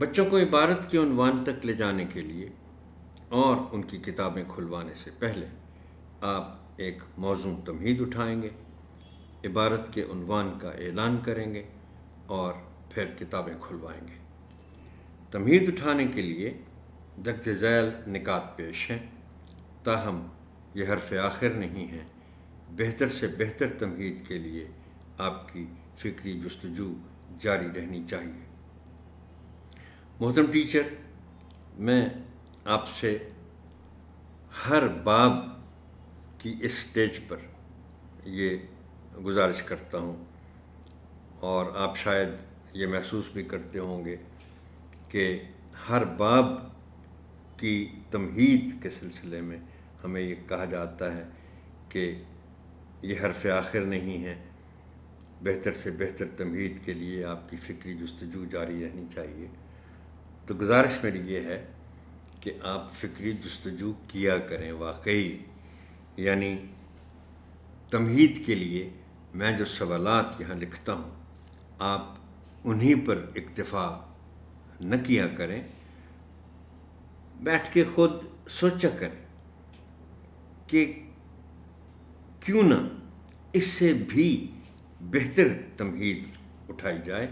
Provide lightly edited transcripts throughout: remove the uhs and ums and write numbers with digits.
بچوں کو عبارت کے عنوان تک لے جانے کے لیے اور ان کی کتابیں کھلوانے سے پہلے آپ ایک موزوں تمہید اٹھائیں گے، عبارت کے عنوان کا اعلان کریں گے اور پھر کتابیں کھلوائیں گے۔ تمہید اٹھانے کے لیے درج ذیل نکات پیش ہیں، تاہم یہ حرف آخر نہیں ہے۔ بہتر سے بہتر تمہید کے لیے آپ کی فکری جستجو جاری رہنی چاہیے۔ محترم ٹیچر، میں آپ سے ہر باب کی اس سٹیج پر یہ گزارش کرتا ہوں، اور آپ شاید یہ محسوس بھی کرتے ہوں گے کہ ہر باب کی تمہید کے سلسلے میں ہمیں یہ کہا جاتا ہے کہ یہ حرف آخر نہیں ہے۔ بہتر سے بہتر تمہید کے لیے آپ کی فکری جستجو جاری رہنی چاہیے۔ تو گزارش میری یہ ہے کہ آپ فکری جستجو کیا کریں واقعی، یعنی تمہید کے لیے میں جو سوالات یہاں لکھتا ہوں آپ انہی پر اکتفا نہ کیا کریں، بیٹھ کے خود سوچا کریں کہ کیوں نہ اس سے بھی بہتر تمہید اٹھائی جائے،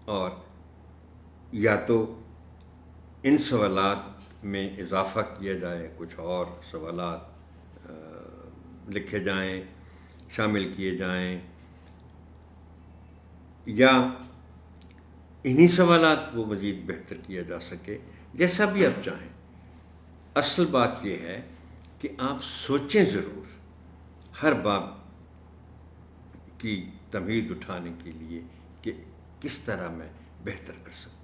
اور یا تو ان سوالات میں اضافہ کیا جائے، کچھ اور سوالات لکھے جائیں، شامل کیے جائیں، یا انہی سوالات کو مزید بہتر کیا جا سکے، جیسا بھی آپ چاہیں۔ اصل بات یہ ہے کہ آپ سوچیں ضرور ہر باب کی تمہید اٹھانے کے لیے کہ کس طرح میں بہتر کر سکتا ہوں۔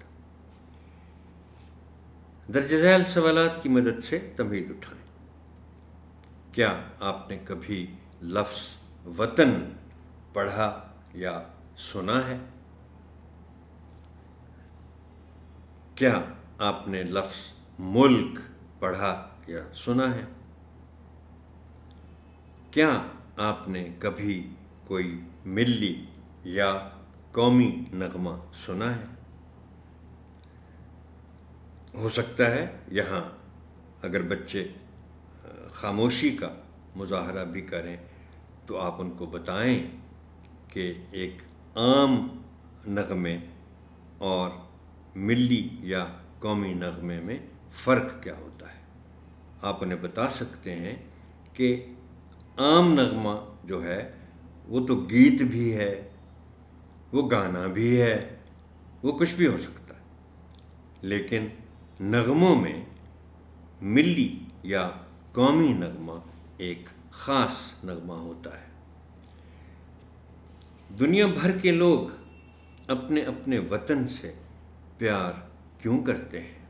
درج ذیل سوالات کی مدد سے تمہید اٹھائیں۔ کیا آپ نے کبھی لفظ وطن پڑھا یا سنا ہے؟ کیا آپ نے لفظ ملک پڑھا یا سنا ہے؟ کیا آپ نے کبھی کوئی ملی یا قومی نغمہ سنا ہے؟ ہو سکتا ہے یہاں اگر بچے خاموشی کا مظاہرہ بھی کریں تو آپ ان کو بتائیں کہ ایک عام نغمے اور ملی یا قومی نغمے میں فرق کیا ہوتا ہے۔ آپ انہیں بتا سکتے ہیں کہ عام نغمہ جو ہے وہ تو گیت بھی ہے، وہ گانا بھی ہے، وہ کچھ بھی ہو سکتا ہے، لیکن نغموں میں ملی یا قومی نغمہ ایک خاص نغمہ ہوتا ہے۔ دنیا بھر کے لوگ اپنے اپنے وطن سے پیار کیوں کرتے ہیں؟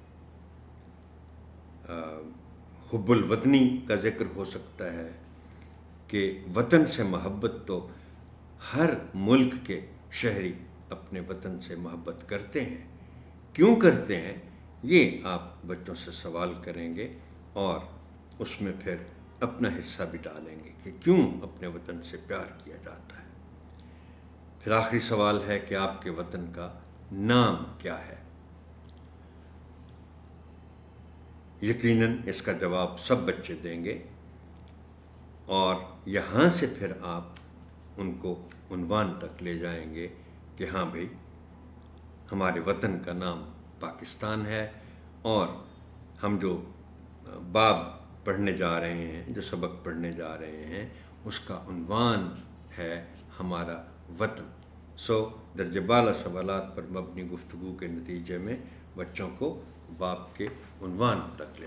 حب الوطنی کا ذکر ہو سکتا ہے کہ وطن سے محبت تو ہر ملک کے شہری اپنے وطن سے محبت کرتے ہیں۔ کیوں کرتے ہیں؟ یہ آپ بچوں سے سوال کریں گے اور اس میں پھر اپنا حصہ بھی ڈالیں گے کہ کیوں اپنے وطن سے پیار کیا جاتا ہے۔ پھر آخری سوال ہے کہ آپ کے وطن کا نام کیا ہے؟ یقیناً اس کا جواب سب بچے دیں گے، اور یہاں سے پھر آپ ان کو عنوان تک لے جائیں گے کہ ہاں بھئی ہمارے وطن کا نام پاکستان ہے، اور ہم جو باب پڑھنے جا رہے ہیں، جو سبق پڑھنے جا رہے ہیں، اس کا عنوان ہے ہمارا وطن۔ درجہ بالا سوالات پر مبنی گفتگو کے نتیجے میں بچوں کو باب کے عنوان تک لے